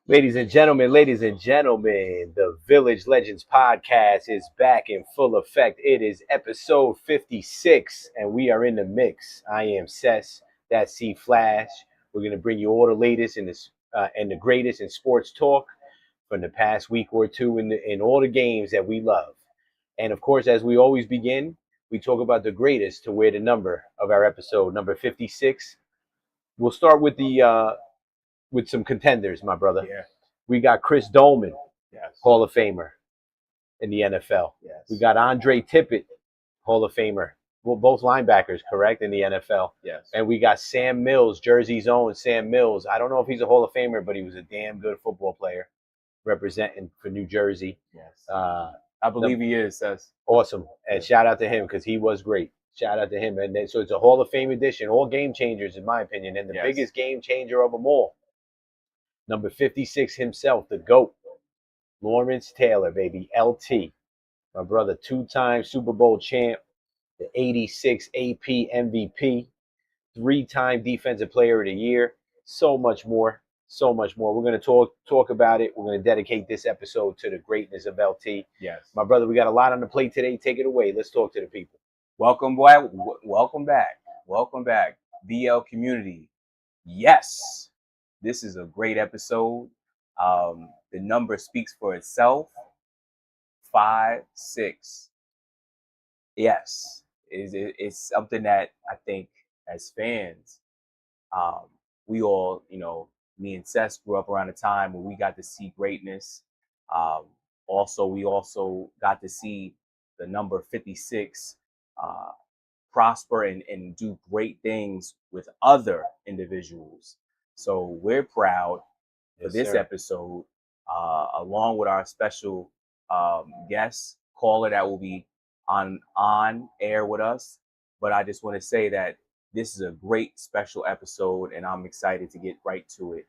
Ladies and gentlemen, the Village Legends podcast is back in full effect. It is episode 56, and we are in the mix. I am Cess, that's C Flash. We're going to bring you all the latest and the greatest in sports talk from the past week or two in all the games that we love. And of course, as we always begin, we talk about the greatest to wear the number of our episode, number 56. We'll start with some contenders, my brother. Yeah. We got Chris Dolman, Yes. Hall of Famer in the NFL. Yes. We got Andre Tippett, Hall of Famer. Well, both linebackers, correct, in the NFL. Yes. And we got Sam Mills, Jersey's own Sam Mills. I don't know if he's a Hall of Famer, but he was a damn good football player representing for New Jersey. Yes. I believe he is. Says awesome. And shout out to him because he was great. Shout out to him. And then, so it's a Hall of Fame edition, all game changers, in my opinion. And the biggest game changer of them all, number 56 himself, the GOAT, Lawrence Taylor, baby, LT. My brother, two-time Super Bowl champ, the 86 AP MVP, three-time Defensive Player of the Year, so much more. We're going to talk about it. We're going to dedicate this episode to the greatness of LT. yes. My brother, we got a lot on the plate today. Take it away. Let's talk to the people. Welcome back, BL community. Yes, this is a great episode. The number speaks for itself. 5-6. Yes, it's something that I think as fans, we all, me and Seth grew up around a time where we got to see greatness. We also got to see the number 56 prosper and do great things with other individuals. So we're proud for this episode, along with our special guest caller that will be on air with us. But I just want to say that this is a great special episode, and I'm excited to get right to it.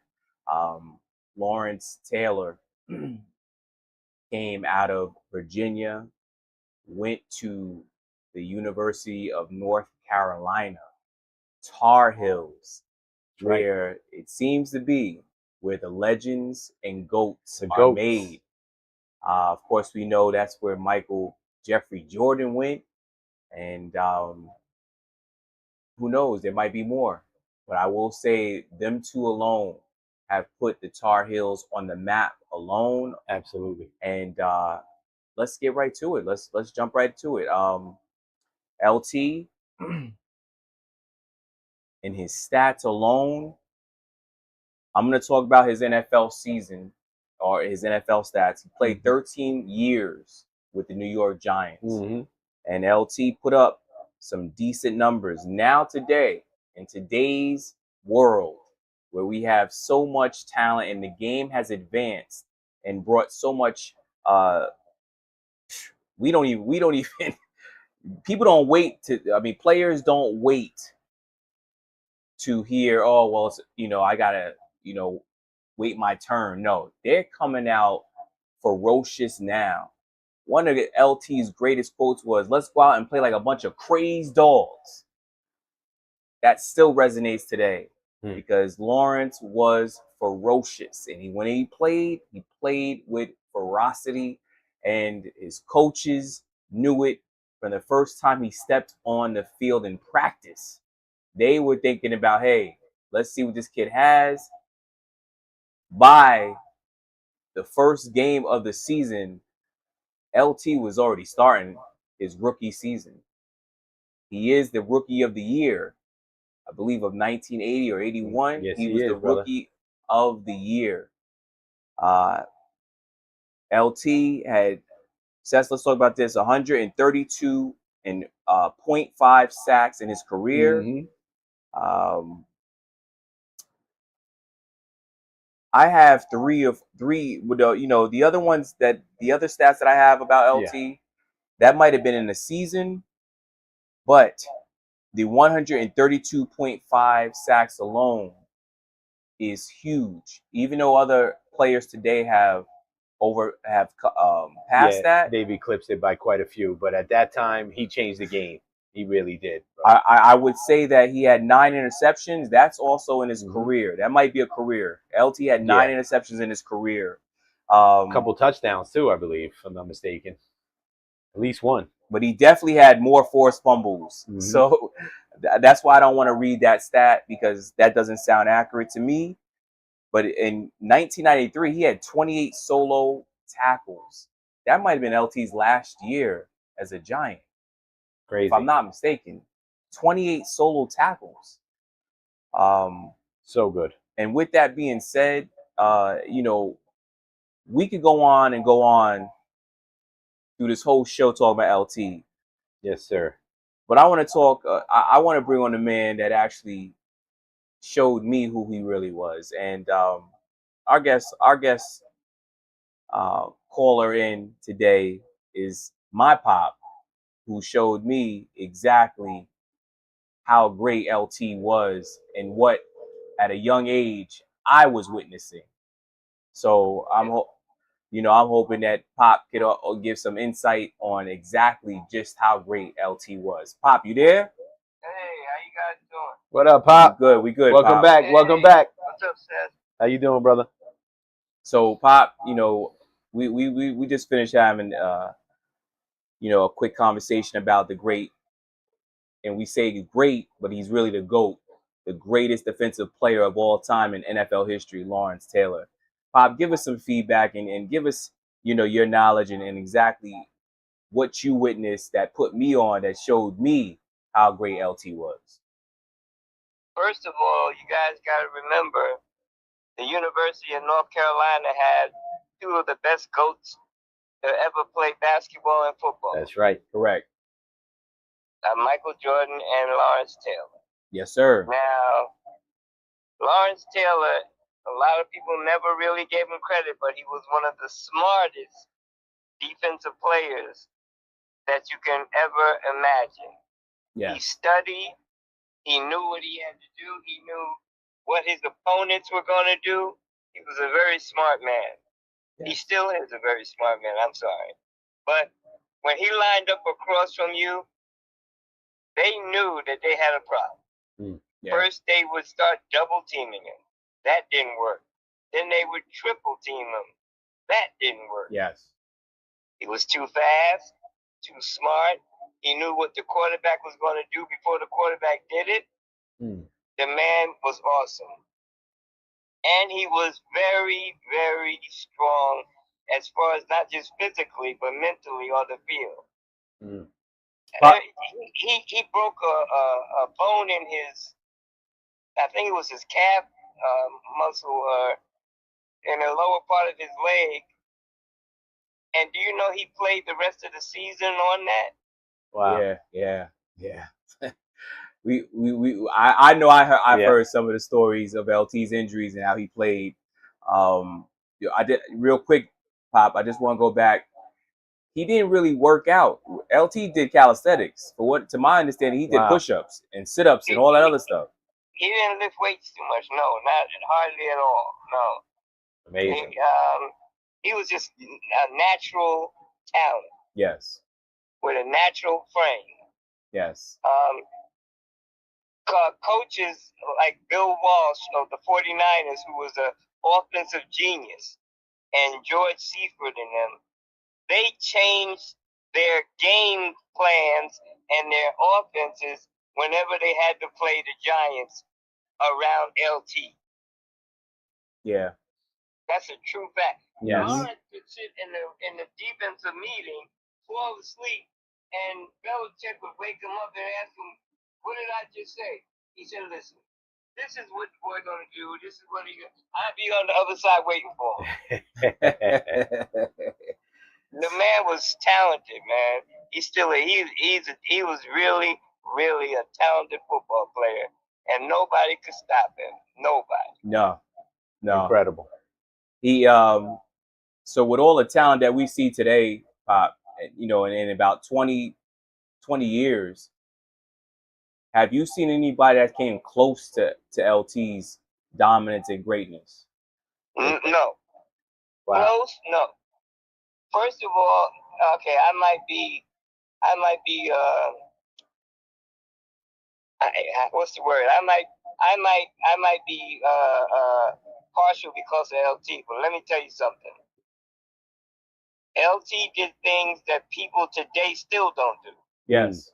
Lawrence Taylor came out of Virginia, went to the University of North Carolina, Tar Heels, where it seems to be where the legends and goats are made. Of course, we know that's where Michael Jeffrey Jordan went, and who knows, there might be more. But I will say them two alone have put the Tar Heels on the map alone. Absolutely. And let's get right to it. Let's jump right to it. LT, in his stats alone, I'm going to talk about his NFL season or his NFL stats. He played 13 years with the New York Giants. Mm-hmm. And LT put up some decent numbers. Now today, in today's world, where we have so much talent and the game has advanced and brought so much, we don't even people don't wait players don't wait to hear, oh, well, it's, I gotta, wait my turn. No, they're coming out ferocious now. One of LT's greatest quotes was, let's go out and play like a bunch of crazed dogs. That still resonates today because Lawrence was ferocious. And when he played with ferocity, and his coaches knew it from the first time he stepped on the field in practice. They were thinking about, hey, let's see what this kid has. By the first game of the season, LT was already starting his rookie season. He is the rookie of the year, I believe, of 1980 or 81. Yes, he was the rookie of the year. LT had, Seth, let's talk about this, 132 and 0.5 sacks in his career. Mm-hmm. I have three with the other ones, that the other stats that I have about LT, that might have been in the season, but the 132.5 sacks alone is huge. Even though other players today have passed that, they've eclipsed it by quite a few. But at that time, he changed the game. He really did. Bro. I would say that he had 9 interceptions. That's also in his career. That might be a career. LT had 9 interceptions in his career. A couple touchdowns too, I believe, if I'm not mistaken. At least one. But he definitely had more forced fumbles. So that's why I don't want to read that stat, because that doesn't sound accurate to me. But in 1993, he had 28 solo tackles. That might have been LT's last year as a Giant. Crazy. If I'm not mistaken. 28 solo tackles. So good. And with that being said, we could go on and go on through this whole show talking about LT. Yes, sir. But I want to talk. I want to bring on the man that actually showed me who he really was. And our guest caller in today is my pop, who showed me exactly how great LT was and what, at a young age, I was witnessing. So I'm hoping that Pop could give some insight on exactly just how great LT was. Pop, you there? Hey, how you guys doing? What up, Pop? We good. Welcome Pop. back. Hey, Welcome back. What's up, Seth? How you doing, brother? So Pop, we just finished having a quick conversation about the great, and we say great, but he's really the GOAT, the greatest defensive player of all time in NFL history, Lawrence Taylor. Pop, give us some feedback and give us, your knowledge and exactly what you witnessed that put me on, that showed me how great LT was. First of all, you guys got to remember the University of North Carolina had 2 of the best GOATs to ever play basketball and football. That's right. Correct. Michael Jordan and Lawrence Taylor. Yes, sir. Now, Lawrence Taylor, a lot of people never really gave him credit, but he was one of the smartest defensive players that you can ever imagine. Yeah. He studied. He knew what he had to do. He knew what his opponents were going to do. He was a very smart man. Yeah. He still is a very smart man. I'm sorry. But when he lined up across from you, they knew that they had a problem. Yeah. First, they would start double teaming him. That didn't work. Then they would triple team him. That didn't work. Yes. He was too fast, too smart. He knew what the quarterback was going to do before the quarterback did it. The man was awesome. And he was very, very strong as far as not just physically, but mentally on the field. He broke a bone in his, I think it was his calf muscle in the lower part of his leg. And do you know he played the rest of the season on that? Wow. Yeah. I know I've heard some of the stories of LT's injuries and how he played. I did real quick, Pop. I just want to go back. He didn't really work out. LT did calisthenics. To my understanding, he did push-ups and sit-ups and all that other stuff. He didn't lift weights too much. No, not hardly at all. No. Amazing. He was just a natural talent. Yes. With a natural frame. Yes. Coaches like Bill Walsh of the 49ers, who was an offensive genius, and George Seifert and them, they changed their game plans and their offenses whenever they had to play the Giants around LT. Yeah. That's a true fact. Yes. Lawrence could sit in the defensive meeting, fall asleep, and Belichick would wake him up and ask him, "What did I just say?" He said, "Listen, this is what the boy's gonna do. This is what I'd be on the other side waiting for him." The man was talented, man. He was really, really a talented football player, and nobody could stop him. Nobody. No. Incredible. He so with all the talent that we see today, Pop, in about 20 years, have you seen anybody that came close to LT's dominance and greatness? No. Wow. Close? No. First of all, okay, I might be what's the word? I might be partial because of LT, but let me tell you something. LT did things that people today still don't do. Yes.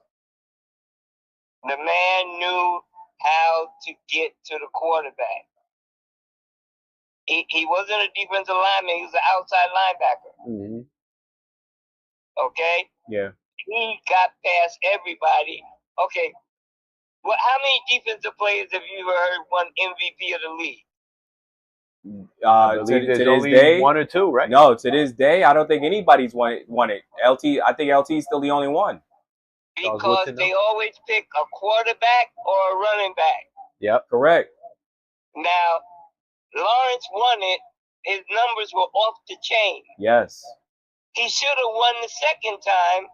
The man knew how to get to the quarterback. He wasn't a defensive lineman, he was an outside linebacker. Mm-hmm. Okay? Yeah. He got past everybody. Okay. Well, how many defensive players have you ever heard won MVP of the league? I believe there's to only this day, 1 or 2, right? No, to this day, I don't think anybody's won it. I think LT is still the only one. Because they always pick a quarterback or a running back. Yep. Correct. Now, Lawrence won it. His numbers were off the chain. Yes. He should have won the second time,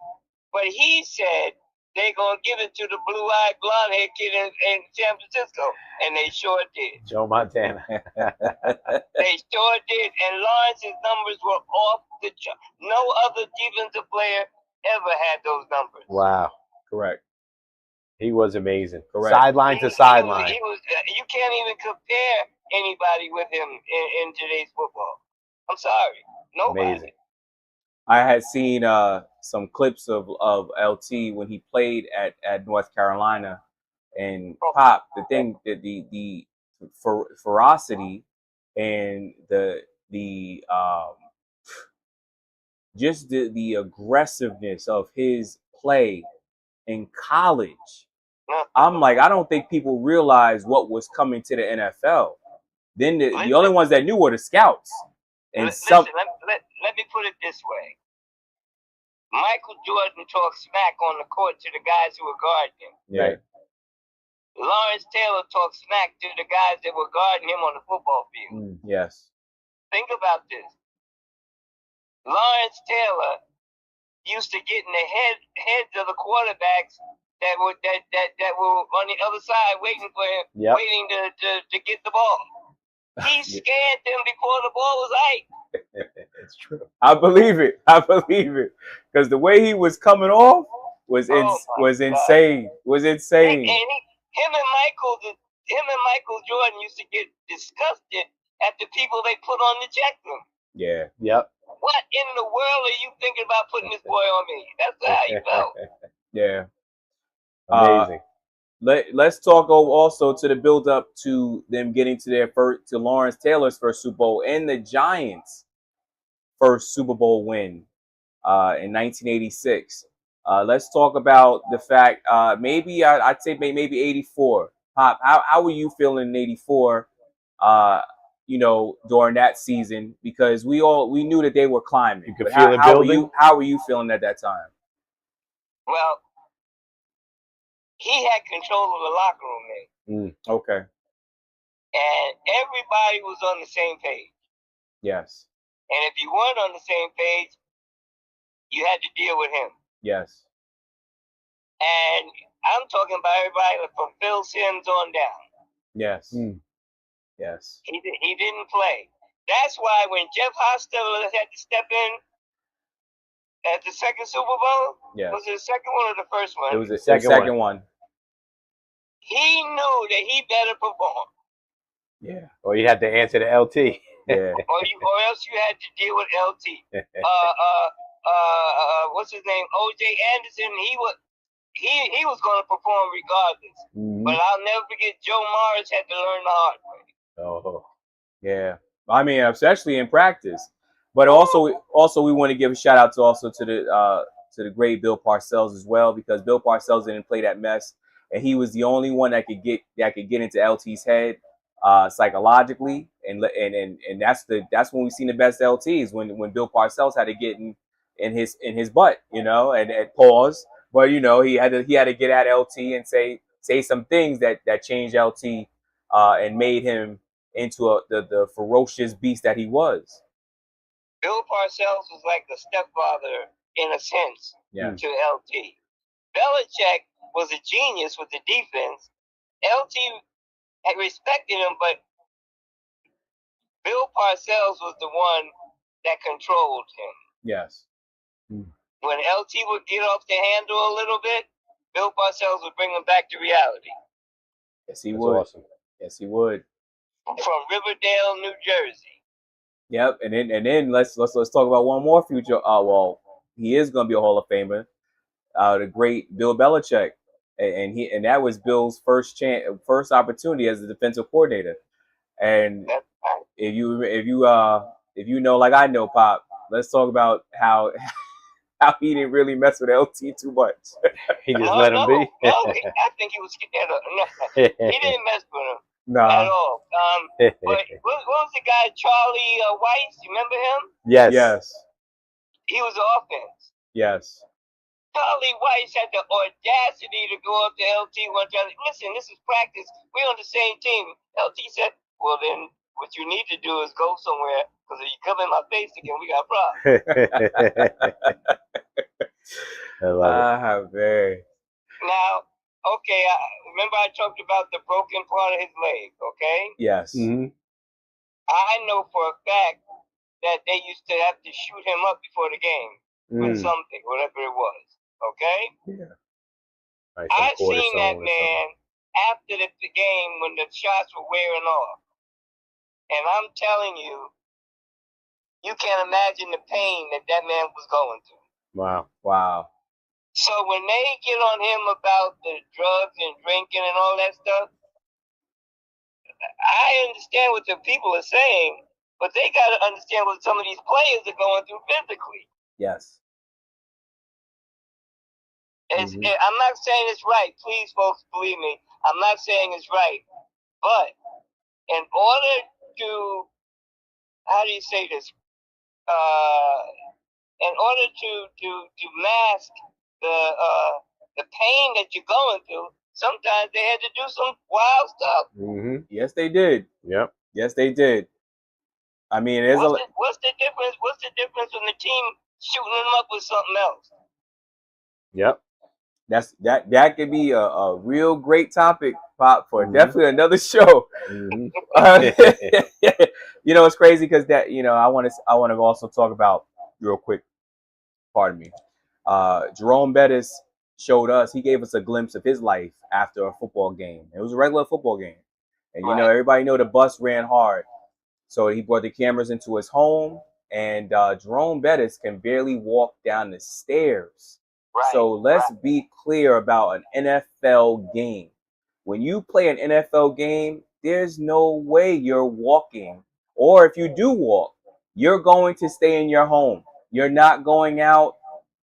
but he said they're going to give it to the blue-eyed, blonde-haired kid in San Francisco. And they sure did. Joe Montana. They sure did. And Lawrence's numbers were off the chart. No other defensive player ever had those numbers. Wow. Correct. He was amazing. Correct. Sideline to sideline. He was. You can't even compare anybody with him in today's football. I'm sorry. Nobody. Amazing. I had seen some clips of LT when he played at North Carolina, and Pop, the thing that the ferocity and just the aggressiveness of his play in college. I'm like, I don't think people realize what was coming to the NFL. Then the only ones that knew were the scouts. And listen, let me put it this way. Michael Jordan talked smack on the court to the guys who were guarding him. Yeah. Lawrence Taylor talked smack to the guys that were guarding him on the football field. Yes. Think about this. Lawrence Taylor used to get in the heads of the quarterbacks that were on the other side waiting for him, waiting to get the ball. He scared them before the ball was out. It's true. I believe it. Because the way he was coming off was insane. Was insane. And him and Michael Jordan used to get disgusted at the people they put on to check them. Yeah. Yep. What in the world are you thinking about putting this boy on me? That's how you felt. Yeah. Amazing. Let's talk also to the build up to them getting to Lawrence Taylor's first Super Bowl and the Giants' first Super Bowl win in 1986. Let's talk about the fact maybe I'd say maybe 84. Pop, how were you feeling in 84? During that season, because we knew that they were climbing. You could feel it building. How were you feeling at that time? Well, he had control of the locker room then. Okay. And everybody was on the same page. Yes. And if you weren't on the same page, you had to deal with him. Yes. And I'm talking about everybody from Phil Simms on down. Yes. Yes. He didn't play. That's why when Jeff Hostetler had to step in at the second Super Bowl, was it the second one or the first one? It was the second one. He knew that he better perform. Yeah. Or you had to answer to LT. Yeah. or else you had to deal with LT. What's his name? O.J. Anderson. He was going to perform regardless. But I'll never forget Joe Morris had to learn the hard way. Oh. Yeah. I mean, especially in practice. But also we want to give a shout out to the great Bill Parcells as well, because Bill Parcells didn't play that mess, and he was the only one that could get into LT's head psychologically, and that's when we seen the best LTs, when Bill Parcells had to get in his butt, and pause, but he had to get at LT and say some things that changed LT and made him into the ferocious beast that he was. Bill Parcells was like the stepfather in a sense to LT. Belichick was a genius with the defense. LT had respected him, but Bill Parcells was the one that controlled him. Yes. When LT would get off the handle a little bit, Bill Parcells would bring him back to reality. Yes, he That's would. awesome. Yes, he would. From Riverdale, New Jersey. Yep, and then let's talk about one more future. Well, he is going to be a Hall of Famer. The great Bill Belichick, and that was Bill's first opportunity as a defensive coordinator. And if you know, like I know, Pop, let's talk about how he didn't really mess with LT too much. He just let him be. No, I think he was scared of him. No, he didn't mess with him at all. But what was the guy, Charlie Weiss? You remember him? Yes. Yes. He was offense. Yes. Charlie Weiss had the audacity to go up to LT one time. Listen, this is practice. We're on the same team. LT said, well, then what you need to do is go somewhere, because if you come in my face again, we got problems. I love it. Very. Now, okay, remember I talked about the broken part of his leg, okay? Yes. Mm-hmm. I know for a fact that they used to have to shoot him up before the game with something, whatever it was, okay? Yeah. I seen that man after the game when the shots were wearing off. And I'm telling you, you can't imagine the pain that man was going through. Wow. So when they get on him about the drugs and drinking and all that stuff, I understand what the people are saying, but they got to understand what some of these players are going through physically. Yes. I'm not saying it's right. Please, folks, believe me. I'm not saying it's right. But in order to, how do you say this? In order to mask the pain that you're going through, sometimes they had to do some wild stuff. Mm-hmm. Yes, they did. Yep. Yes, they did. I mean, what's the difference? What's the difference when the team shooting them up with something else? Yep. That could be a real great topic, Pop, for definitely another show. Mm-hmm. You know, it's crazy because that, you know, I want to also talk about real quick. Pardon me. Jerome Bettis showed us. He gave us a glimpse of his life after a football game. It was a regular football game, and you know, everybody know the bus ran hard, so he brought the cameras into his home, and Jerome Bettis can barely walk down the stairs. Right. So let's be clear about an NFL game. When you play an NFL game, there's no way you're walking, or if you do walk, you're going to stay in your home. You're not going out.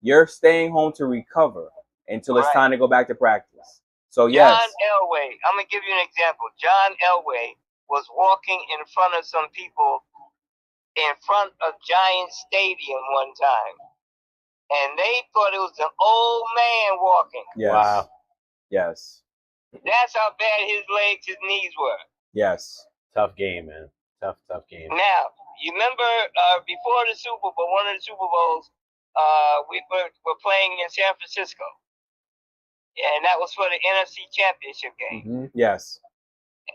You're staying home to recover until it's time to go back to practice. So yes. John Elway, I'm going to give you an example. John Elway was walking in front of some people in front of Giant Stadium one time. And they thought it was an old man walking. Yes. Wow. Yes. That's how bad his legs, his knees were. Yes. Tough game, man. Tough game. Now, you remember before the Super Bowl, one of the Super Bowls, we were playing in San Francisco. And that was for the NFC Championship game. Mm-hmm. Yes.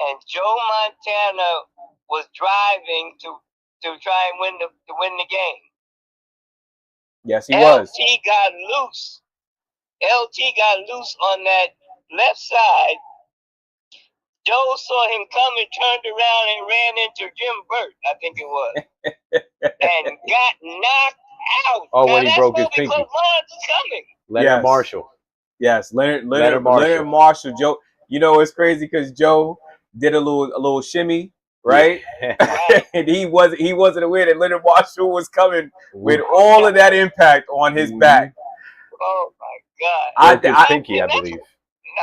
And Joe Montana was driving to try and win the game. Yes, he was. LT got loose. LT got loose on that left side. Joe saw him coming, turned around, and ran into Jim Burt, I think it was, and got knocked out. Oh, now, when he broke his pinky. Lawrence is coming. Leonard Marshall. Yes, Leonard Marshall. Joe, you know it's crazy because Joe did a little shimmy, right? Yeah. And he wasn't aware that Leonard Marshall was coming with all of that impact on his back. Oh my God! Broke his pinky, I believe. No,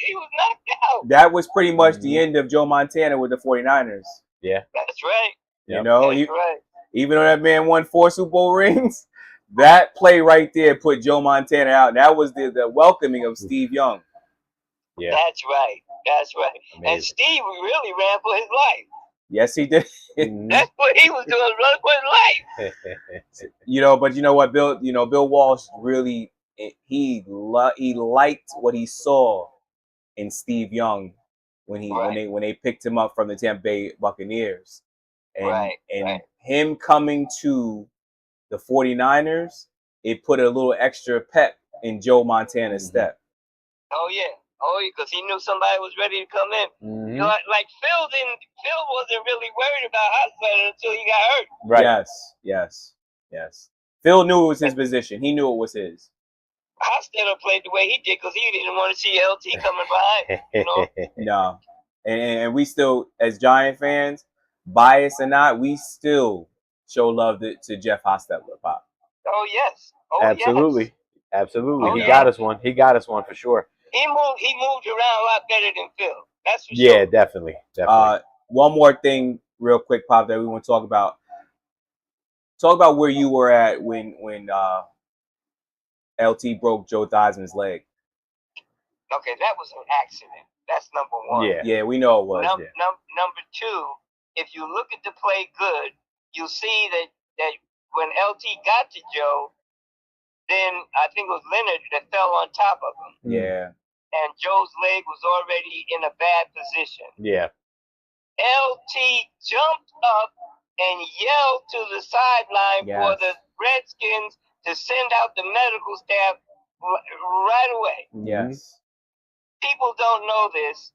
he was knocked out. That was pretty much the end of Joe Montana with the 49ers. Yeah, that's right. You know, that's right. Even though that man won 4 Super Bowl rings, that play right there put Joe Montana out. And that was the welcoming of Steve Young. Yeah, that's right. That's right. Amazing. And Steve really ran for his life. Yes, he did. That's what he was doing, running for his life. You know, but you know what, Bill? You know, Bill Walsh really he liked what he saw in Steve Young when they picked him up from the Tampa Bay Buccaneers, and him coming to the 49ers, it put a little extra pep in Joe Montana's step. Oh yeah, because he knew somebody was ready to come in. You know, like Phil wasn't really worried about Hostetler until he got hurt. Right. Yes. Phil knew it was his position. He knew it was his. Hostetler played the way he did because he didn't want to see LT coming behind him. You know? No, and we still, as Giant fans, biased or not, we still show love to Jeff Hostetler, Pop. Oh yes. Absolutely. Oh, he got us one. He got us one for sure. He moved around a lot better than Phil. That's for sure. Yeah, definitely. One more thing, real quick, Pop, that we want to talk about. Talk about where you were at when LT broke Joe Theismann's leg. Okay, that was an accident. That's number one. Yeah, we know it was. Number two, if you look at the play good, you'll see that when LT got to Joe, then I think it was Leonard that fell on top of him. Yeah. And Joe's leg was already in a bad position. Yeah. LT jumped up and yelled to the sideline for the Redskins to send out the medical staff right away. Yes. People don't know this.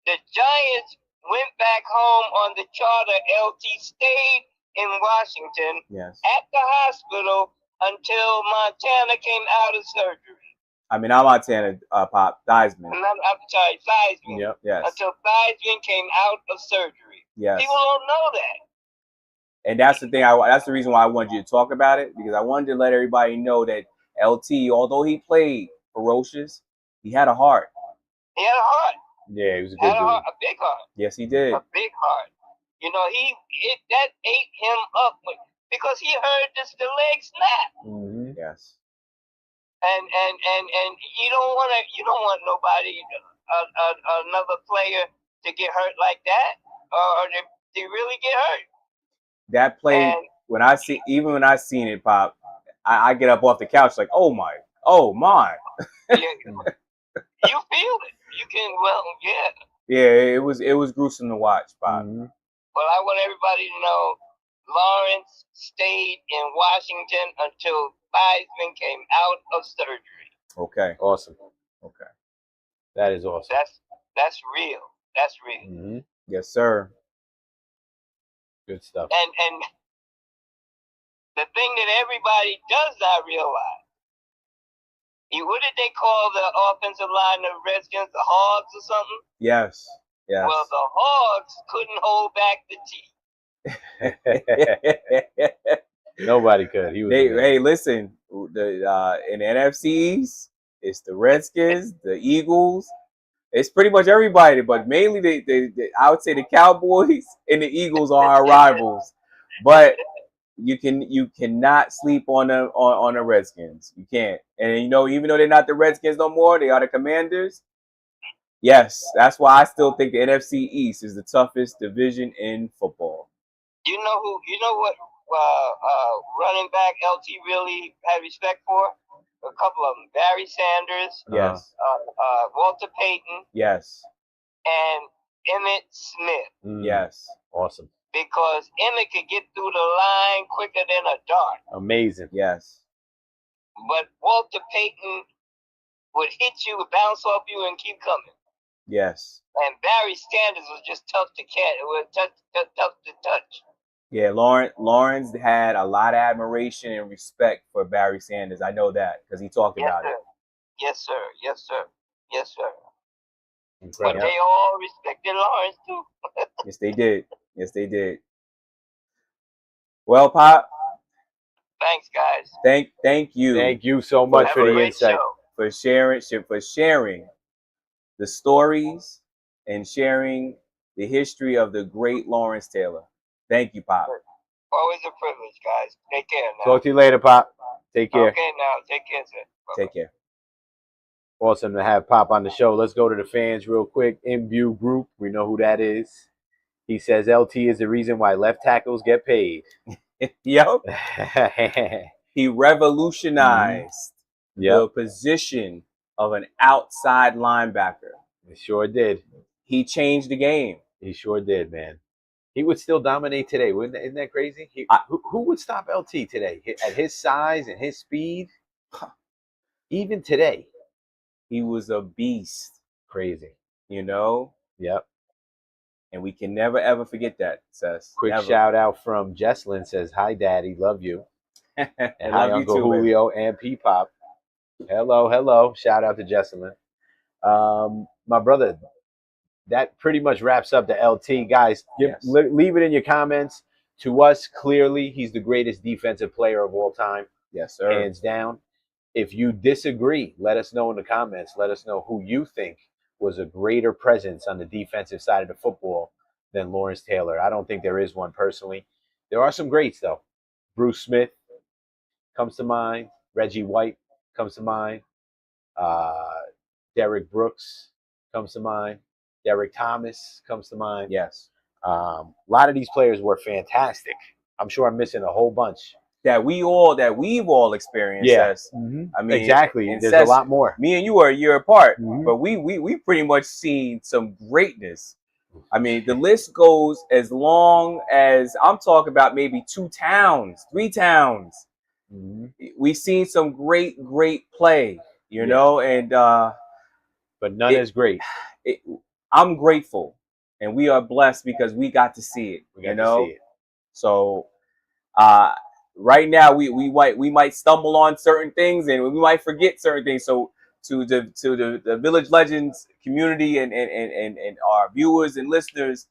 The Giants went back home on the charter. LT stayed in Washington at the hospital until Montana came out of surgery. I mean, not Montana, Pop, Theismann. I'm sorry, Theismann. Yep. Yes. Until Theismann came out of surgery. Yes. People don't know that. And that's the thing. That's the reason why I wanted you to talk about it, because I wanted to let everybody know that LT, although he played ferocious, he had a heart. He had a heart. Yeah, he was a good dude. A big heart. Yes, he did. A big heart. You know, that ate him up because he heard the leg snap. Yes. And you don't want nobody, another player to get hurt like that, or they really get hurt. That play, when I seen it, Pop, I get up off the couch like, oh my. You feel it. You can, Yeah, it was gruesome to watch, Pop. But I want everybody to know, Lawrence stayed in Washington until Theismann came out of surgery. Okay. Awesome. Okay. That is awesome. That's real. That's real. Yes, sir. Good stuff. And the thing that everybody does not realize, what did they call the offensive line of Redskins? The Hogs or something? Yes. Yes. Well, the Hogs couldn't hold back the team. Nobody could. Hey, listen. In the NFC East, it's the Redskins, the Eagles. It's pretty much everybody, but mainly I would say the Cowboys and the Eagles are our rivals. But you cannot sleep on the Redskins. You can't. And even though they're not the Redskins no more, they are the Commanders. Yes, that's why I still think the NFC East is the toughest division in football. You know what running back LT really had respect for? A couple of them. Barry Sanders. Yes. Walter Payton. Yes. And Emmitt Smith. Yes. Awesome. Because Emmitt could get through the line quicker than a dart. Amazing. Yes. But Walter Payton would hit you, bounce off you, and keep coming. Yes. And Barry Sanders was just tough to catch. It was tough to touch. Yeah, Lawrence had a lot of admiration and respect for Barry Sanders. I know that because he talked about it. Yes, sir. Yes, sir. Yes, sir. Incredible. But they all respected Lawrence too. Yes, they did. Yes, they did. Well, Pop. Thanks, guys. Thank you. Thank you so much for the insight. Show. For sharing the stories and sharing the history of the great Lawrence Taylor. Thank you, Pop. Always a privilege, guys. Take care now. Talk to you later, Pop. Take care. Okay, now. Take care, sir. Bye-bye. Take care. Awesome to have Pop on the show. Let's go to the fans real quick. Imbue Group. We know who that is. He says LT is the reason why left tackles get paid. Yep. He revolutionized the position of an outside linebacker. He sure did. He changed the game. He sure did, man. He would still dominate today. Isn't that crazy? Who would stop LT today at his size and his speed? Even today, he was a beast. Crazy, you know. Yep. And we can never ever forget that. Sess. Quick never. shout out from Jesslyn, says hi, Daddy, love you, and hi, Uncle too, Julio and P Pop. Hello. Shout out to Jesselyn. My brother, that pretty much wraps up the LT. Guys, leave it in your comments. To us, clearly, he's the greatest defensive player of all time. Yes, sir. Hands down. If you disagree, let us know in the comments. Let us know who you think was a greater presence on the defensive side of the football than Lawrence Taylor. I don't think there is one personally. There are some greats, though. Bruce Smith comes to mind. Reggie White comes to mind. Derek Brooks comes to mind. Derek Thomas comes to mind. Yes. A lot of these players were fantastic. I'm sure I'm missing a whole bunch that we've all experienced. Yeah. I mean, exactly. There's a lot more. Me and you are a year apart, but we pretty much seen some greatness. I mean, the list goes as long as I'm talking about maybe 2 towns, 3 towns. We've seen some great play, you know, and but none is great. I'm grateful, and we are blessed because we got to see it. We got to see it. So, right now we might stumble on certain things and we might forget certain things. So to the Village Legends community and our viewers and listeners,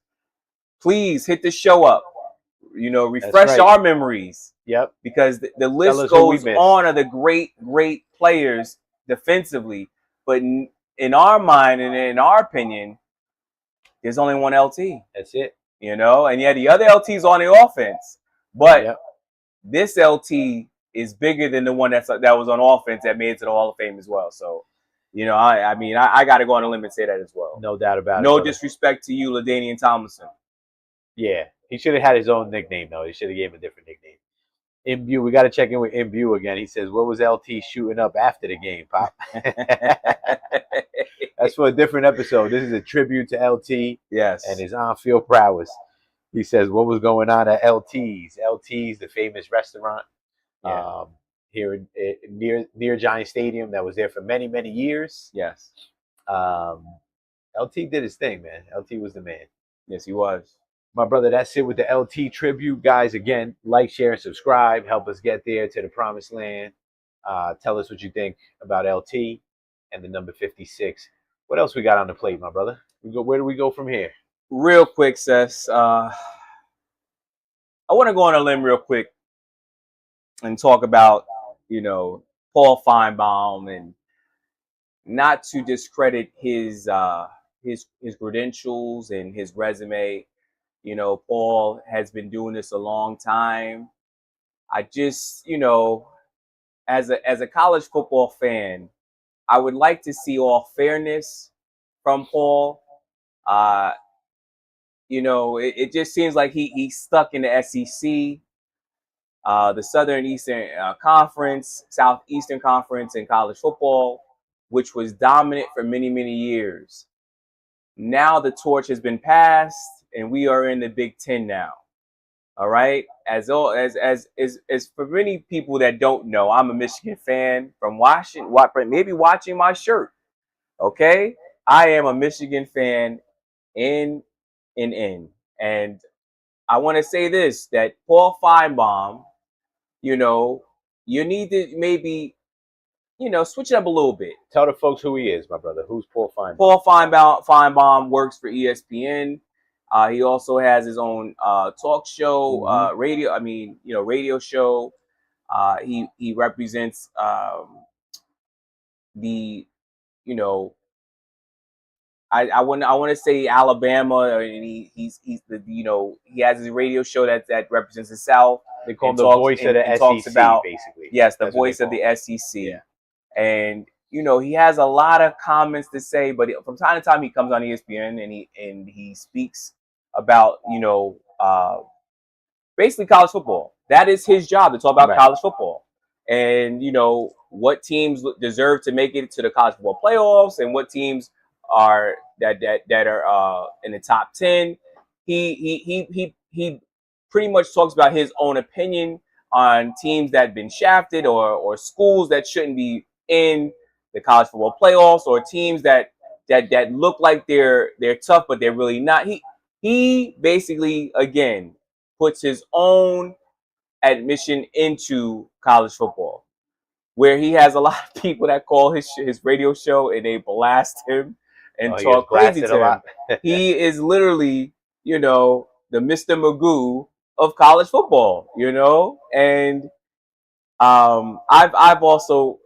please hit the show up. You know, refresh our memories. Yep. Because the list goes on of the great players defensively, but in our mind and in our opinion, there's only one LT. That's it. You know, and yeah, the other LT's on the offense, but this LT is bigger than the one that was on offense that made it to the Hall of Fame as well. So, you know, I mean, I got to go on a limb and say that as well. No doubt about it. No disrespect to you, LaDainian Tomlinson. Yeah, he should have had his own nickname though. He should have gave him a different nickname. Imbue, we got to check in with Imbue again. He says, "What was LT shooting up after the game, Pop?" That's for a different episode. This is a tribute to LT. Yes, and his on-field prowess. He says, "What was going on at LT's? LT's, the famous restaurant here near Giant Stadium that was there for many years." Yes. LT did his thing, man. LT was the man. Yes, he was. My brother, that's it with the LT tribute. Guys, again, like, share, and subscribe. Help us get there to the promised land. Tell us what you think about LT and the number 56. What else we got on the plate, my brother? Where do we go from here? Real quick, Sess. I want to go on a limb real quick and talk about, you know, Paul Finebaum, and not to discredit his credentials and his resume. You know, Paul has been doing this a long time. I just, you know, as a college football fan, I would like to see all fairness from Paul. You know, it just seems like he's stuck in the SEC, the Southern Eastern Conference, Southeastern Conference in college football, which was dominant for many years. Now the torch has been passed, and we are in the Big Ten now. All right. As for many people that don't know, I'm a Michigan fan from watching my shirt. Okay, I am a Michigan fan in. And I want to say this, that Paul Finebaum, you know, you need to maybe, you know, switch it up a little bit. Tell the folks who he is, my brother. Who's Paul Finebaum? Paul Finebaum works for ESPN. He also has his own talk show, radio show. He represents the, you know, I want to say Alabama, and he's the, you know, he has his radio show that represents the South. They call him the voice of the SEC, basically. Yes, the voice of the SEC. Yeah. And you know, he has a lot of comments to say, but from time to time he comes on ESPN and he speaks about, you know, basically college football. That is his job, to talk about college football. and what teams deserve to make it to the college football playoffs, and what teams are that are in the top 10. He pretty much talks about his own opinion on teams that have been shafted, or schools that shouldn't be in the college football playoffs, or teams that look like they're tough but they're really not. He basically, again, puts his own admission into college football, where he has a lot of people that call his radio show and they blast him and talk crazy to him. He is literally, the Mr. Magoo of college football, and I've also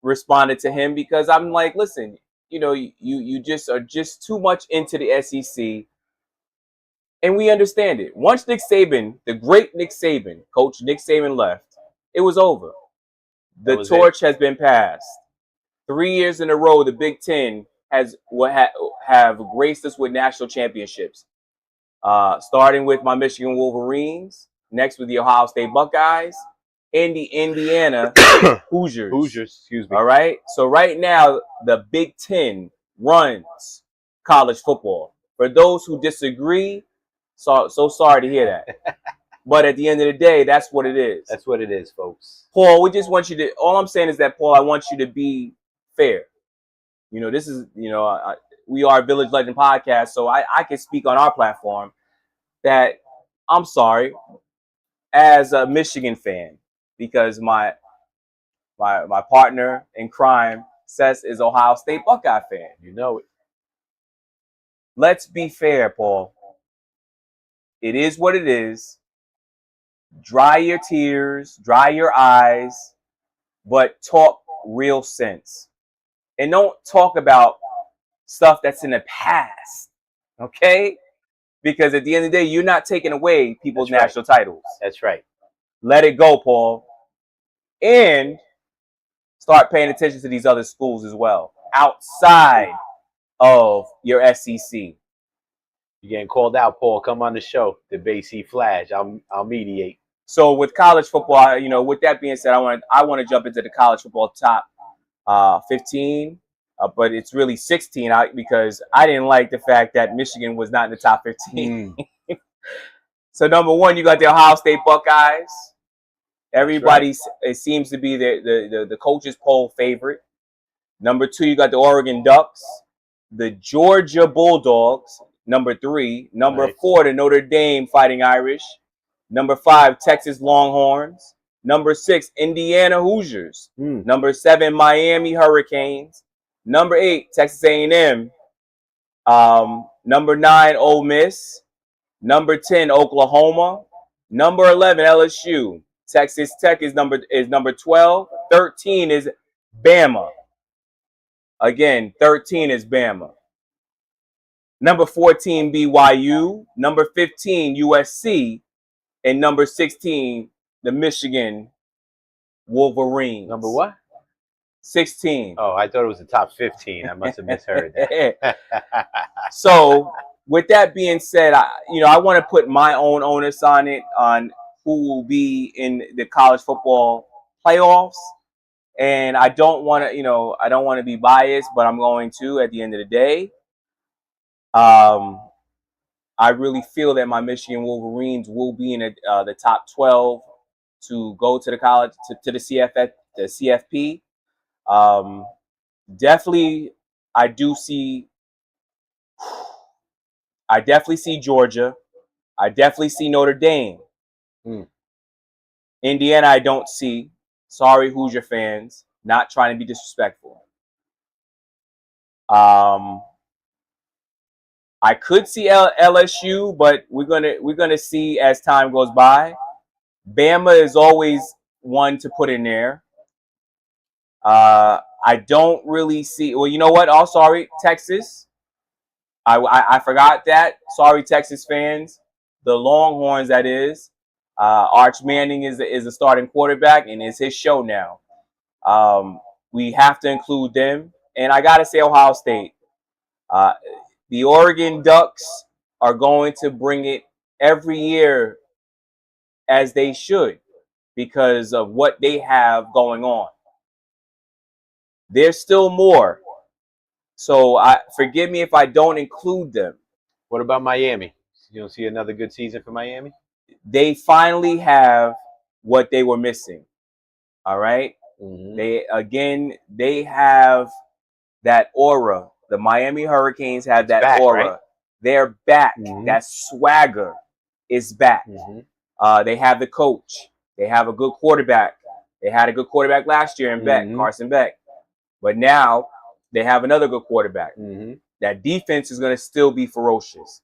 responded to him, because I'm like, listen, you just are just too much into the SEC. And we understand it. Once Nick Saban, the great Nick Saban, Coach Nick Saban left, it was over. The torch has been passed. 3 years in a row, the Big Ten have graced us with national championships. Starting with my Michigan Wolverines, next with the Ohio State Buckeyes, and the Indiana Hoosiers. Excuse me. All right? So right now, the Big Ten runs college football. For those who disagree, so sorry to hear that. But at the end of the day, that's what it is. That's what it is, folks. Paul, we just want you to, all I'm saying is that, Paul, I want you to be fair. This is, we are a Village Legend podcast, so I can speak on our platform that I'm sorry, as a Michigan fan, because my partner in crime, Seth, is Ohio State Buckeye fan. You know it. Let's be fair, Paul. It is what it is. Dry your tears, dry your eyes, but talk real sense. And don't talk about stuff that's in the past, okay? Because at the end of the day, you're not taking away people's national titles. That's right. Let it go, Paul. And start paying attention to these other schools as well, outside of your SEC. You're getting called out, Paul. Come on the show. The Bay C Flash. I'll mediate. So with college football, with that being said, I want to jump into the college football top 15, but it's really 16 because I didn't like the fact that Michigan was not in the top 15. So number one, you got the Ohio State Buckeyes. Everybody, it seems to be the coaches poll favorite. Number two, you got the Oregon Ducks, the Georgia Bulldogs. Number three. Number four, the Notre Dame Fighting Irish. Number 5, Texas Longhorns. Number 6, Indiana Hoosiers. Number 7, Miami Hurricanes. Number 8, Texas A&M. Number 9, Ole Miss. Number 10, Oklahoma. Number 11, LSU. Texas Tech is number 12. 13 is Bama. Again, 13 is Bama. Number 14, BYU. Number 15, USC. And number 16, the Michigan Wolverines. Number what? 16. Oh, I thought it was the top 15. I must have misheard that. So, with that being said, I want to put my own onus on it, on who will be in the college football playoffs. And I don't want to, be biased, but I'm going to at the end of the day. I really feel that my Michigan Wolverines will be in the top 12 to go to the college, to the CFP. Definitely, I definitely see Georgia. I definitely see Notre Dame. Indiana, I don't see. Sorry, Hoosier fans. Not trying to be disrespectful. I could see LSU, but we're gonna see as time goes by. Bama is always one to put in there. I don't really see. Well, you know what? Oh, sorry, Texas. I forgot that. Sorry, Texas fans. The Longhorns, that is. Arch Manning is a starting quarterback, and it's his show now. We have to include them, and I gotta say Ohio State. The Oregon Ducks are going to bring it every year, as they should, because of what they have going on. There's still more. So forgive me if I don't include them. What about Miami? You don't see another good season for Miami? They finally have what they were missing. All right. Mm-hmm. They have that aura. The Miami Hurricanes have that back, aura. Right? They're back. Mm-hmm. That swagger is back. Mm-hmm. They have the coach. They have a good quarterback. They had a good quarterback last year in Beck, Carson Beck. But now they have another good quarterback. Mm-hmm. That defense is going to still be ferocious.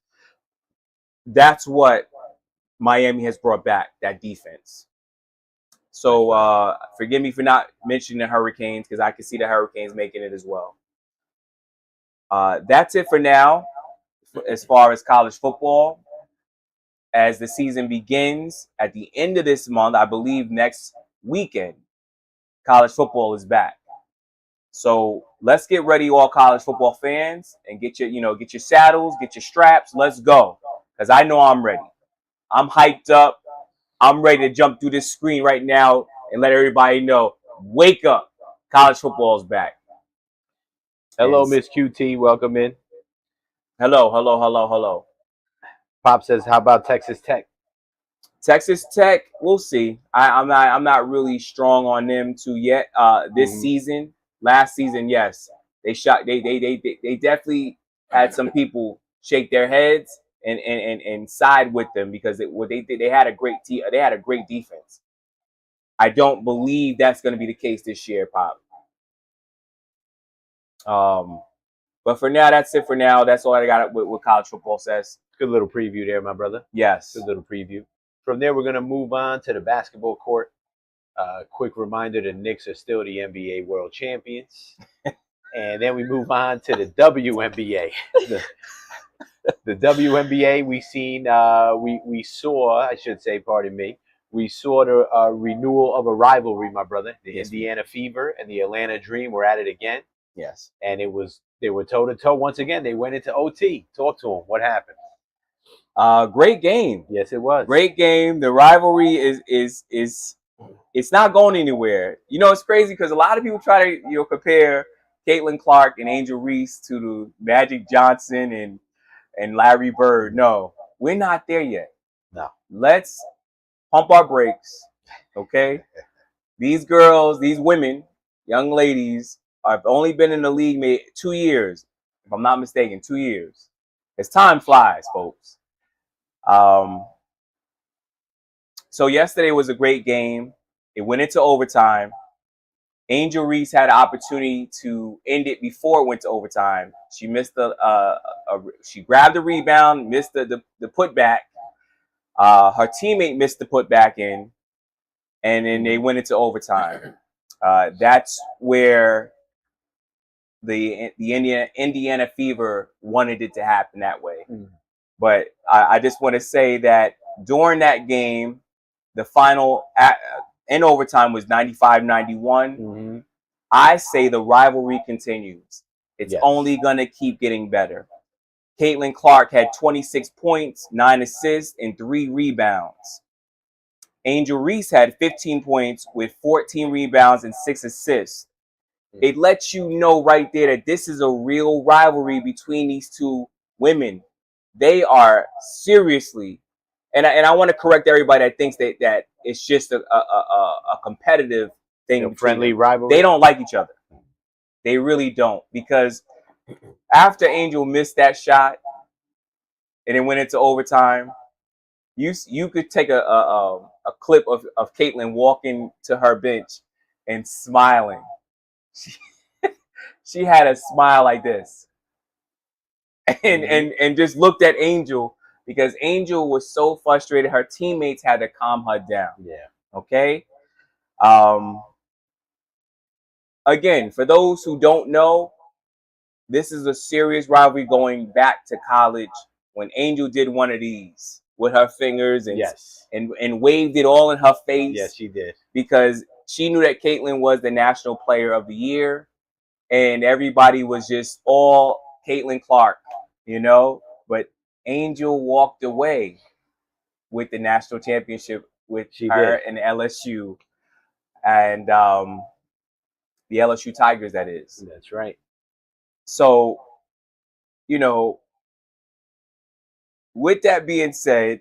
That's what Miami has brought back, that defense. So forgive me for not mentioning the Hurricanes, because I can see the Hurricanes making it as well. That's it for now as far as college football. As the season begins at the end of this month, I believe next weekend, college football is back. So let's get ready, all college football fans, and get your saddles, get your straps. Let's go, because I know I'm ready. I'm hyped up. I'm ready to jump through this screen right now and let everybody know, wake up, college football is back. Hello, Miss QT. Welcome in. Hello. Pop says, how about Texas Tech? Texas Tech, we'll see. I'm not really strong on them too yet. This season, last season, yes, they definitely had some people shake their heads and side with them, because they had a great team. They had a great defense. I don't believe that's going to be the case this year, Pop. But for now, that's it for now. That's all I got with college football says. Good little preview there, my brother. Yes. Good little preview. From there, we're going to move on to the basketball court. Quick reminder, the Knicks are still the NBA world champions. And then we move on to the WNBA. The WNBA, we saw, I should say, pardon me, we saw the renewal of a rivalry, my brother. The Indiana Fever and the Atlanta Dream were at it again. Yes. And they were toe-to-toe once again. They went into OT. Talk to them. What happened? Great game. Yes, it was. Great game. The rivalry is it's not going anywhere. It's crazy because a lot of people try to compare Caitlin Clark and Angel Reese to the Magic Johnson and Larry Bird. No, we're not there yet. No. Let's pump our brakes. Okay? These girls, these women, young ladies, have only been in the league maybe 2 years, if I'm not mistaken, 2 years. As time flies, folks. So yesterday was a great game. It went into overtime. Angel Reese had an opportunity to end it before it went to overtime. She missed she grabbed the rebound, missed the putback. Her teammate missed the putback in, and then they went into overtime. That's where the Indiana Fever wanted it to happen that way. But I just want to say that during that game, the final in overtime was 95-91. I say the rivalry continues. It's only going to keep getting better. Caitlin Clark had 26 points, 9 assists, and 3 rebounds. Angel Reese had 15 points with 14 rebounds and 6 assists. It lets you know right there that this is a real rivalry between these two women. They are seriously, and I want to correct everybody that thinks that it's just a competitive thing. Friendly rivalry. They don't like each other. They really don't, because after Angel missed that shot and it went into overtime, you could take a clip of Caitlin walking to her bench and smiling. She had a smile like this, and just looked at Angel, because Angel was so frustrated. Her teammates had to calm her down. Yeah. Okay. Again, for those who don't know, this is a serious rivalry going back to college, when Angel did one of these with her fingers and waved it all in her face. Yes, she did. Because she knew that Caitlin was the National Player of the Year, and everybody was just all Caitlin Clark, But Angel walked away with the national championship with She her did. and LSU, and the LSU Tigers, that is. That's right. So, you know, with that being said,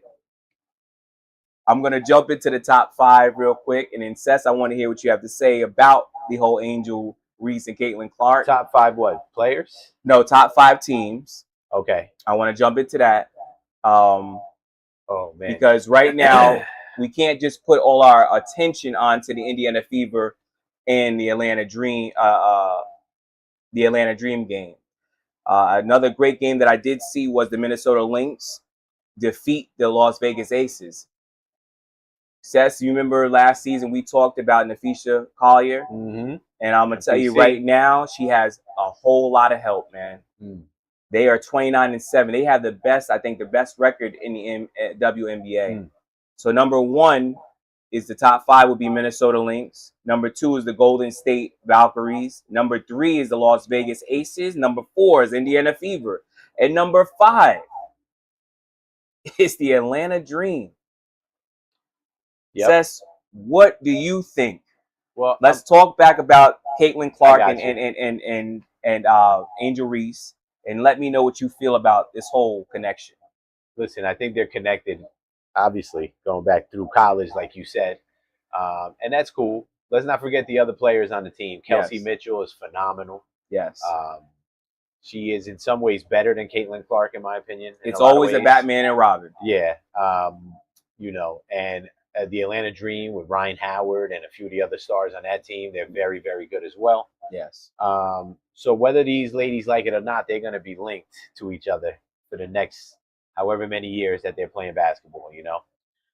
I'm going to jump into the top 5 real quick. And then, Seth, I want to hear what you have to say about the whole Angel Reese and Caitlin Clark. Top 5 what? Players? No, top 5 teams. Okay. I want to jump into that. Oh, man. Because right now, we can't just put all our attention onto the Indiana Fever and the Atlanta Dream game. Another great game that I did see was the Minnesota Lynx defeat the Las Vegas Aces. Seth, you remember last season we talked about Nafisha Collier? Mm-hmm. And I'm going to tell you right now, she has a whole lot of help, man. They are 29-7. They have the best record in the WNBA. So number 1 is the top 5 would be Minnesota Lynx. Number 2 is the Golden State Valkyries. Number 3 is the Las Vegas Aces. Number 4 is Indiana Fever. And number 5 is the Atlanta Dream. Yep. Seth, what do you think? Well, let's talk back about Caitlin Clark and Angel Reese, and let me know what you feel about this whole connection. Listen, I think they're connected, obviously, going back through college, like you said. And that's cool. Let's not forget the other players on the team. Kelsey Mitchell is phenomenal. Yes. She is in some ways better than Caitlin Clark, in my opinion. It's always a Batman and Robin. Yeah. And the Atlanta Dream with Ryan Howard and a few of the other stars on that team, they're very, very good as well. Yes. So whether these ladies like it or not, they're going to be linked to each other for the next however many years that they're playing basketball,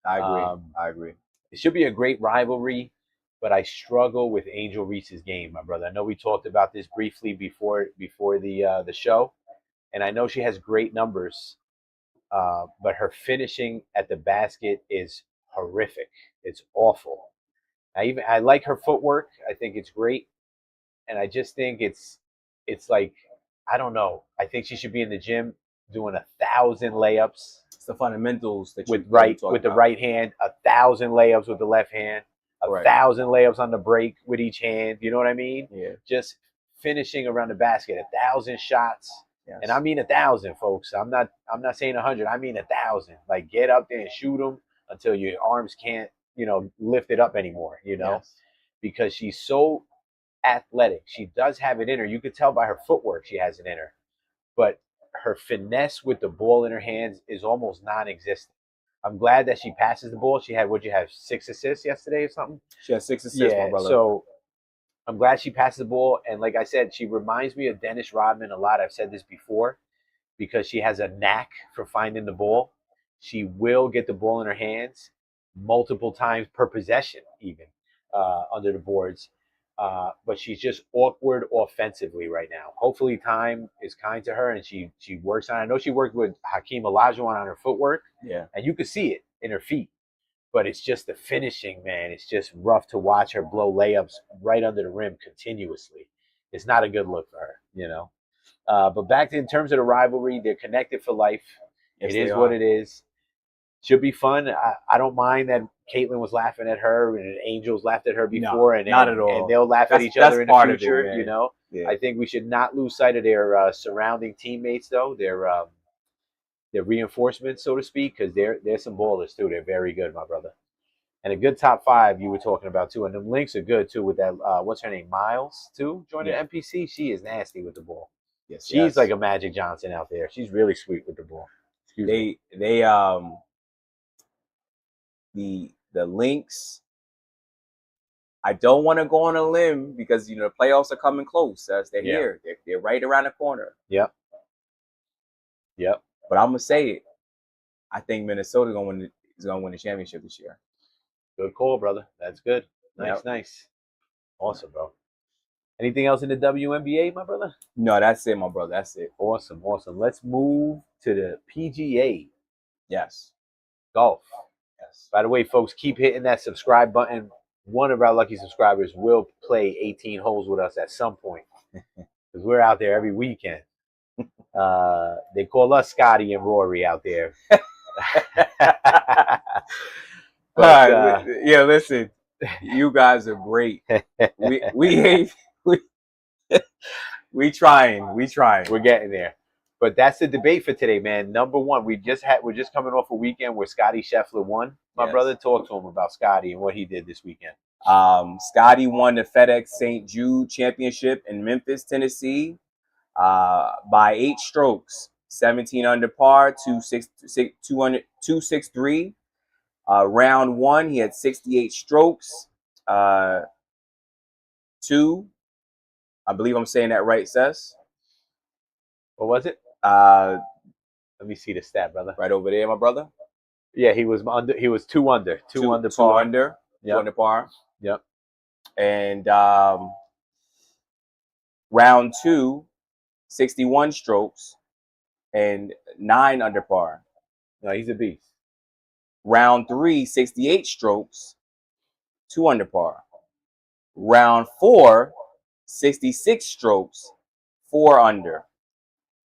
I agree. It should be a great rivalry, but I struggle with Angel Reese's game, my brother. I know we talked about this briefly before the show, and I know she has great numbers, but her finishing at the basket is horrific. It's awful. I like her footwork. I think it's great, and I just think it's like, I don't know. I think she should be in the gym doing 1,000 layups. It's the fundamentals that with the right hand, 1,000 layups with the left hand, 1,000 layups on the break with each hand. You know what I mean? Yeah. Just finishing around the basket, 1,000 shots. Yes. And I mean 1,000, folks. I'm not saying 100. I mean 1,000. Like, get up there and shoot them until your arms can't, lift it up anymore. Yes. Because she's so athletic. She does have it in her. You could tell by her footwork she has it in her. But her finesse with the ball in her hands is almost non-existent. I'm glad that she passes the ball. She had, 6 assists yesterday or something? She had 6 assists, my brother. So I'm glad she passes the ball. And like I said, she reminds me of Dennis Rodman a lot. I've said this before, because she has a knack for finding the ball. She will get the ball in her hands multiple times per possession, even under the boards. But she's just awkward offensively right now. Hopefully time is kind to her and she works on it. I know she worked with Hakeem Olajuwon on her footwork. Yeah. And you could see it in her feet. But it's just the finishing, man. It's just rough to watch her blow layups right under the rim continuously. It's not a good look for her, But back to, in terms of the rivalry, they're connected for life. Yes, it is what it is. Should be fun. I don't mind that Caitlin was laughing at her and Angels laughed at her before. No, not at all. And they'll laugh at each other in the future, Yeah. I think we should not lose sight of their surrounding teammates, though. Their reinforcements, so to speak, because they're some ballers, too. They're very good, my brother. And a good top 5 you were talking about, too. And the Lynx are good, too, with that, what's her name, Miles, too, joining MPC. She is nasty with the ball. Yes, she's like a Magic Johnson out there. She's really sweet with the ball. The Lynx, I don't want to go on a limb because the playoffs are coming close. As they're here, they're right around the corner. Yep. But I'm gonna say it. I think Minnesota is gonna win the championship this year. Good call, brother. That's good. Nice. Awesome, bro. Anything else in the WNBA, my brother? No, that's it, my brother. That's it. Awesome. Let's move to the PGA. Yes. Golf. Yes. By the way, folks, keep hitting that subscribe button. One of our lucky subscribers will play 18 holes with us at some point because we're out there every weekend. They call us Scotty and Rory out there. But yeah, listen, you guys are great. We ain't we trying. we're getting there. But that's the debate for today, man. Number one, we're just coming off a weekend where Scotty Scheffler won. My brother, talked to him about Scotty and what he did this weekend. Scotty won the FedEx St. Jude Championship in Memphis, Tennessee, by 8 strokes, 17 under par, 263. Round 1, he had 68 strokes. 2, I believe I'm saying that right, Sess. What was it? Let me see the stat, brother. Right over there, my brother. Yeah, he was under. He was 2 under, 2 under par. 2 under par. Yep. And round 2, 61 strokes and 9 under par. No, he's a beast. Round 3, 68 strokes, 2 under par. Round 4, 66 strokes, 4 under.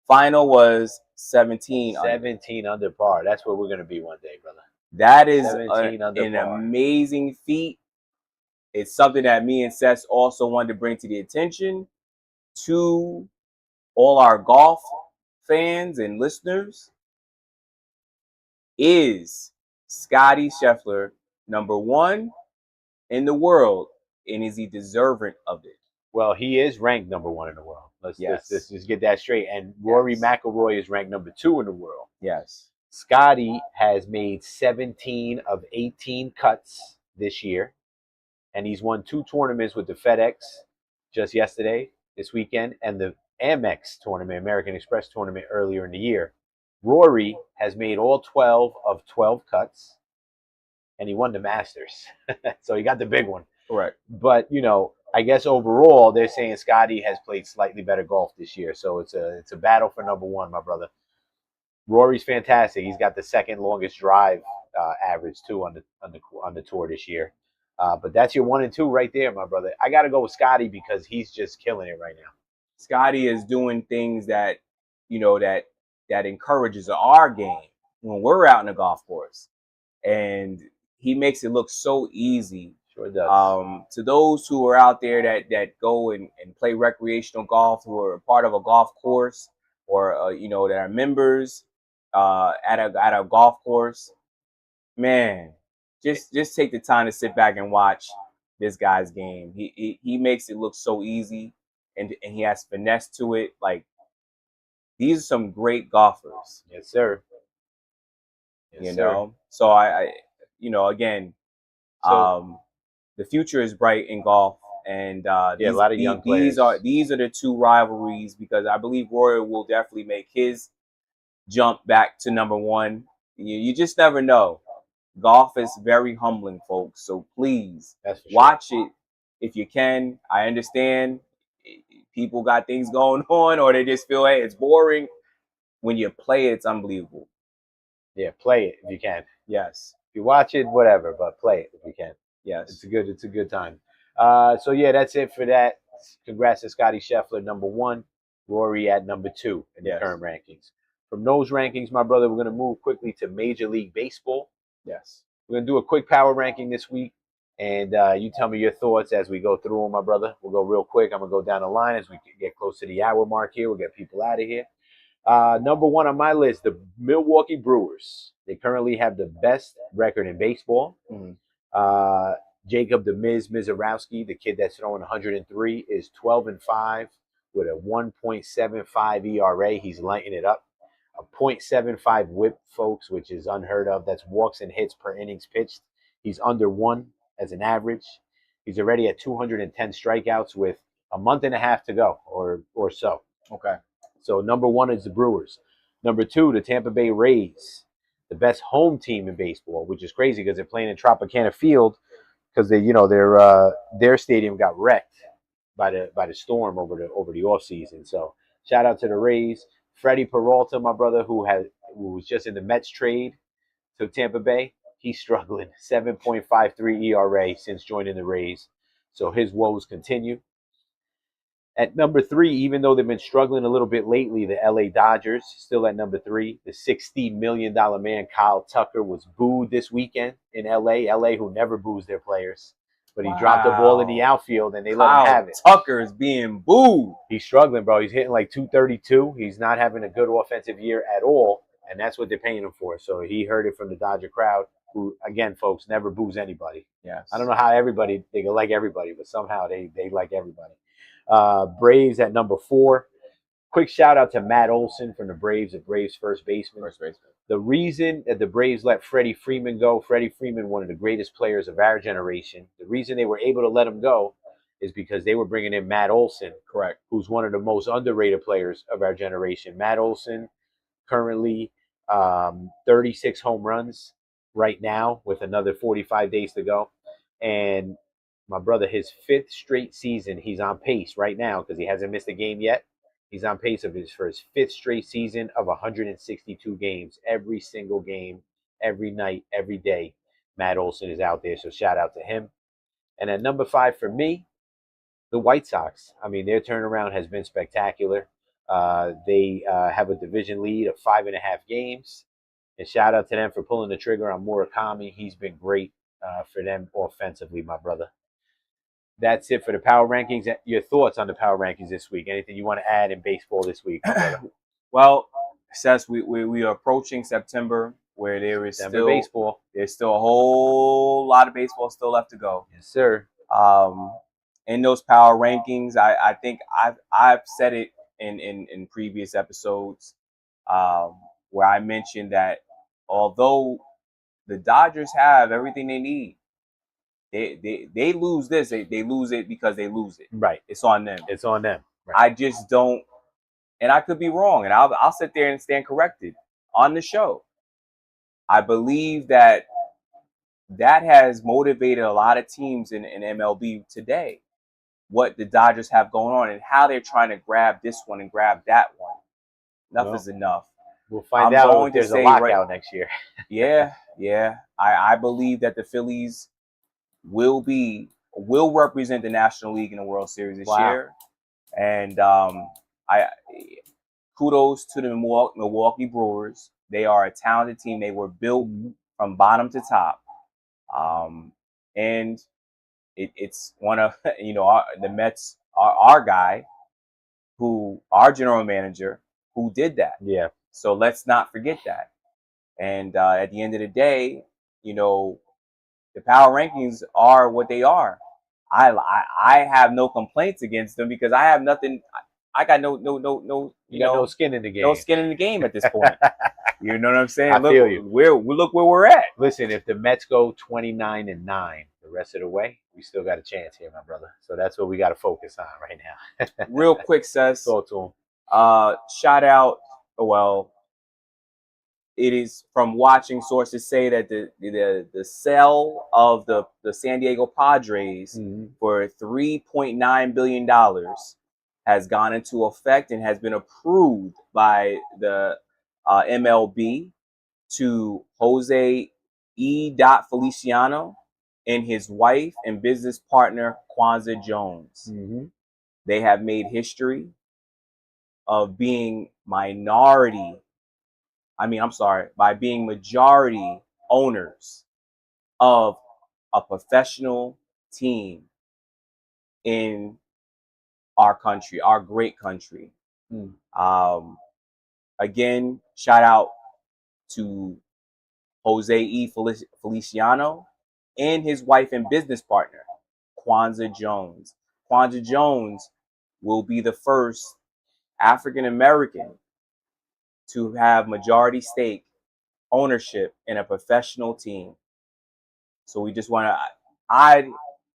Final was 17 under par. That's where we're going to be one day, brother. That is an amazing feat. It's something that me and Seth also wanted to bring to the attention to all our golf fans and listeners. Is Scotty Scheffler number 1 in the world, and is he deserving of it? Well, he is ranked number 1 in the world. Let's just get that straight. And Rory McIlroy is ranked number 2 in the world. Yes. Scotty has made 17 of 18 cuts this year, and he's won 2 tournaments with the FedEx just yesterday, this weekend, and the Amex tournament, American Express tournament earlier in the year. Rory has made all 12 of 12 cuts, and he won the Masters. So he got the big one. Correct. But, you know, I guess overall they're saying Scotty has played slightly better golf this year. So it's a battle for number 1, my brother. Rory's fantastic. He's got the second longest drive average too on the tour this year. But that's your 1 and 2 right there, my brother. I got to go with Scotty because he's just killing it right now. Scotty is doing things that, you know, that encourages our game when we're out in the golf course, and he makes it look so easy. Sure does. To those who are out there that go and play recreational golf, who are part of a golf course, or you know, that are members at a golf course, man, just take the time to sit back and watch this guy's game. He makes it look so easy, and he has finesse to it. Like, these are some great golfers. Yes, sir. Yes, you know, so I you know, again, the future is bright in golf, and a lot of young players. These are the 2 rivalries, because I believe Rory will definitely make his jump back to number 1. You just never know. Golf is very humbling, folks. So please watch it if you can. I understand people got things going on, or they just feel, hey, it's boring. When you play it, it's unbelievable. Yeah, play it if you can. Yes. If you watch it, whatever, but play it if you can. Yes. It's a good time. So yeah, that's it for that. Congrats to Scotty Scheffler, number 1. Rory at number 2 in the current rankings. From those rankings, my brother, we're going to move quickly to Major League Baseball. Yes. We're going to do a quick power ranking this week, and you tell me your thoughts as we go through them, my brother. We'll go real quick. I'm going to go down the line as we get close to the hour mark here. We'll get people out of here. Number 1 on my list, the Milwaukee Brewers. They currently have the best record in baseball. Mm-hmm. Jacob the Miz Mizorowski, the kid that's throwing 103, is 12-5 with a 1.75 ERA. He's lighting it up. A .75 whip, folks, which is unheard of. That's walks and hits per innings pitched. He's under 1 as an average. He's already at 210 strikeouts with a month and a half to go, or so. Okay. So number 1 is the Brewers. Number 2, the Tampa Bay Rays, the best home team in baseball, which is crazy because they're playing in Tropicana Field, because their stadium got wrecked by the storm over the offseason. So shout out to the Rays. Freddie Peralta, my brother, who was just in the Mets trade to Tampa Bay, he's struggling. 7.53 ERA since joining the Rays. So his woes continue. At number 3, even though they've been struggling a little bit lately, the LA Dodgers still at number 3. The $60 million man Kyle Tucker was booed this weekend in LA. LA, who never boos their players, but he dropped the ball in the outfield and they let him have it. Tucker is being booed. He's struggling, bro. He's hitting like 232. He's not having a good offensive year at all, and that's what they're paying him for. So he heard it from the Dodger crowd, who, again, folks, never boos anybody. Yes. I don't know how they can like everybody, but somehow they like everybody. Braves at number 4. Quick shout out to Matt Olson from the Braves, the Braves first baseman. The reason that the Braves let Freddie Freeman go, Freddie Freeman, one of the greatest players of our generation, the reason they were able to let him go is because they were bringing in Matt Olson, correct, who's one of the most underrated players of our generation. Matt Olson, currently 36 home runs right now with another 45 days to go. And my brother, his 5th straight season, he's on pace right now because he hasn't missed a game yet. He's on pace for his 5th straight season of 162 games. Every single game, every night, every day, Matt Olson is out there. So shout out to him. And at number 5 for me, the White Sox. I mean, their turnaround has been spectacular. They have a division lead of 5.5 games. And shout out to them for pulling the trigger on Murakami. He's been great for them offensively, my brother. That's it for the power rankings. Your thoughts on the power rankings this week? Anything you want to add in baseball this week, my brother? Well, Seth, we are approaching September, where there is still baseball. There's still a whole lot of baseball still left to go. Yes, sir. In those power rankings, I think I've said it in previous episodes, where I mentioned that although the Dodgers have everything they need, they lose this. They lose it because they lose it. Right. It's on them. It's on them. Right. I just don't, and I could be wrong, and I'll sit there and stand corrected on the show. I believe that has motivated a lot of teams in MLB today. What the Dodgers have going on and how they're trying to grab this one and grab that one. Enough is enough. We'll find out if there's a lockout next year. Yeah. I believe that the Phillies will represent the National League in the World Series this year. And I kudos to the Milwaukee Brewers. They are a talented team. They were built from bottom to top. And it's one of, the Mets, our guy, our general manager, who did that. Yeah. So let's not forget that. And at the end of the day, the power rankings are what they are. I have no complaints against them because I have nothing. I got no. You got no skin in the game. No skin in the game at this point. You know what I'm saying? I feel you. Look where we're at. Listen, if the Mets go 29-9 the rest of the way, we still got a chance here, my brother. So that's what we got to focus on right now. Real quick, Seth. Talk to him. Shout out. Well, it is from watching sources say that the sale of the San Diego Padres for $3.9 billion has gone into effect and has been approved by the MLB to Jose E. Feliciano and his wife and business partner Kwanzaa Jones. They have made history of being by being majority owners of a professional team in our country, our great country. Again, shout out to Jose E. Feliciano and his wife and business partner, Kwanzaa Jones. Kwanzaa Jones will be the first African American to have majority stake ownership in a professional team. So we just want to,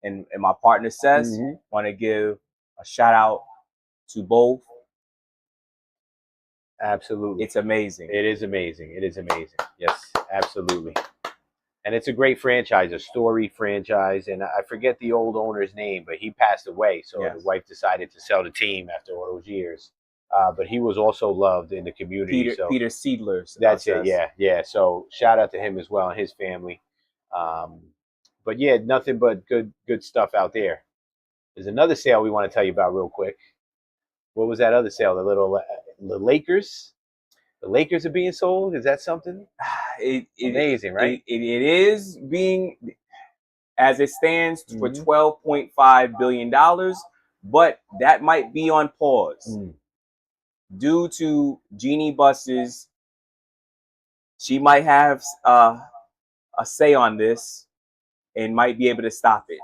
and my partner says, want to give a shout out to both. Absolutely. It's amazing. It is amazing. It is amazing. Yes, absolutely. And it's a great franchise, a story franchise. And I forget the old owner's name, but he passed away. So the wife decided to sell the team after all those years. But he was also loved in the community. Peter Seidler. That's it. Yeah. So shout out to him as well and his family. But yeah, nothing but good stuff out there. There's another sale we want to tell you about real quick. what was that other sale? The Lakers. The Lakers are being sold. Is that something? Amazing, right? It is being, as it stands, for $12.5 billion, but that might be on pause due to Jeannie Buss's. She might have a say on this and might be able to stop it.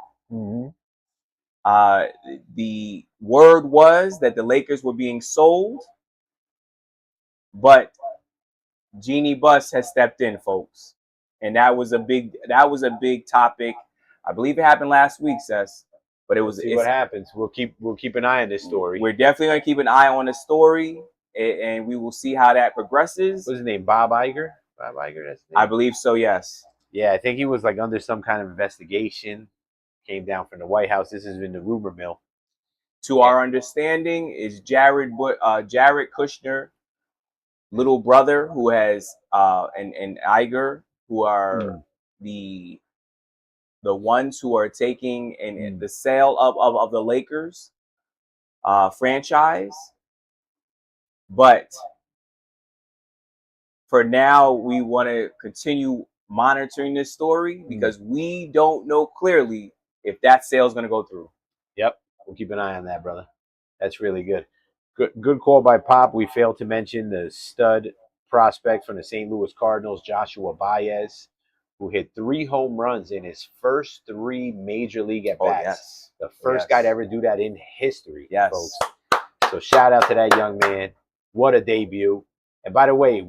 The word was that the Lakers were being sold, but Jeannie Buss has stepped in, folks, and that was a big topic. I believe it happened last week, Sess. But it was. See what happens. We'll keep an eye on this story. We're definitely gonna keep an eye on the story, and we will see how that progresses. What's his name? Bob Iger. Bob Iger. That's his name? I believe so. Yes. Yeah, I think he was like under some kind of investigation. Came down from the White House. This has been the rumor mill. To our understanding, is Jared Kushner, little brother, who has and Iger, who are the ones who are taking in the sale of the Lakers franchise. But for now, we want to continue monitoring this story because we don't know clearly if that sale is going to go through. Yep, we'll keep an eye on that, brother. That's really good. Good call by Pop. We failed to mention the stud prospect from the St. Louis Cardinals, Joshua Baez, who hit 3 home runs in his first 3 major league at bats. Yes. The first guy to ever do that in history, folks. Yes. So shout out to that young man. What a debut. And by the way,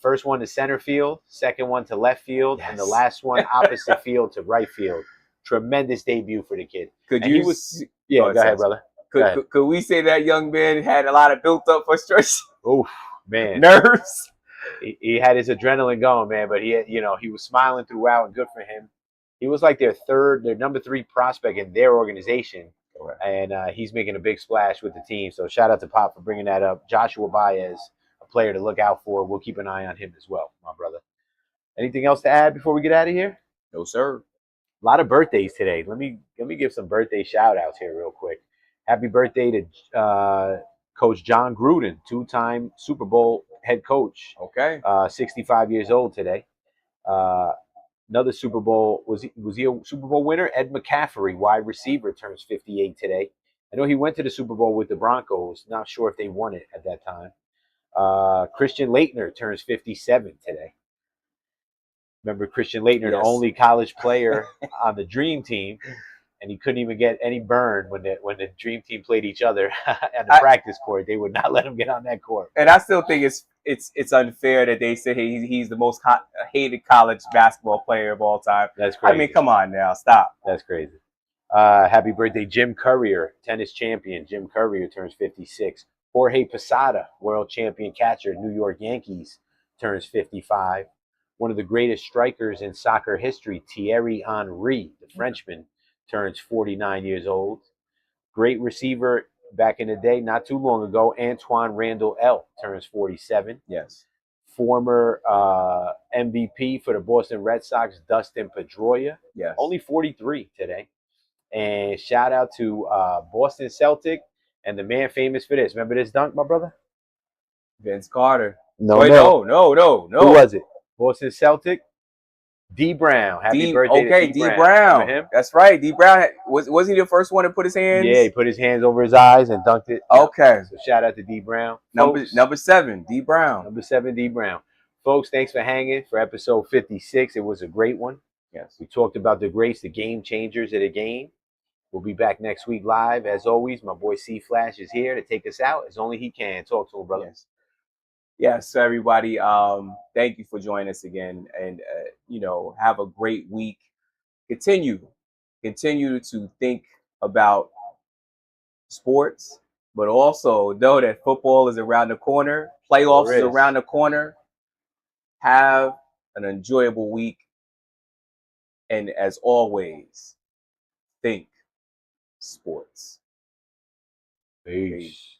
first one to center field, second one to left field, and the last one opposite field to right field. Tremendous debut for the kid. Go ahead, brother. Could we say that young man had a lot of built up frustration? Oh, man. Nerves. He had his adrenaline going, man, but he was smiling throughout, and good for him. He was like their number 3 prospect in their organization, and he's making a big splash with the team. So shout out to Pop for bringing that up. Joshua Baez, a player to look out for. We'll keep an eye on him as well, my brother. Anything else to add before we get out of here? No, sir. A lot of birthdays today. Let me give some birthday shout outs here real quick. Happy birthday to Coach John Gruden, 2-time Super Bowl head coach. Okay. 65 years old today. Another Super Bowl, was he a Super Bowl winner? Ed McCaffrey, wide receiver, turns 58 today. I know he went to the Super Bowl with the Broncos. Not sure if they won it at that time. Christian Laettner turns 57 today. Remember Christian Laettner, the only college player on the Dream Team, and he couldn't even get any burn when the Dream Team played each other at the practice court. They would not let him get on that court. And I still think it's unfair that they say he's the most hated college basketball player of all time. That's crazy. I mean, come on now, stop. That's crazy. Happy birthday, Jim Courier, tennis champion. Jim Courier turns 56. Jorge Posada, world champion catcher, New York Yankees, turns 55. One of the greatest strikers in soccer history, Thierry Henry, the Frenchman, turns 49 years old. Great receiver back in the day, not too long ago, Antoine Randall L. turns 47. Yes. Former MVP for the Boston Red Sox, Dustin Pedroia. Yes. Only 43 today. And shout out to Boston Celtic and the man famous for this. Remember this dunk, my brother? Vince Carter. No. Who was it? Boston Celtic, D Brown. Happy birthday to D Brown. Remember him? That's right. D Brown was he the first one to put his hands? Yeah, he put his hands over his eyes and dunked it. Okay. So shout out to D Brown. Number 7, D Brown. Number 7, D Brown. Folks, thanks for hanging for episode 56. It was a great one. Yes. We talked about the greats, the game changers of the game. We'll be back next week live. As always, my boy C Flash is here to take us out as only he can. Talk to him, brother. Yes, so everybody, thank you for joining us again, and have a great week. Continue to think about sports, but also know that football is around the corner. Playoffs is around the corner. Have an enjoyable week, and as always, think sports. Peace.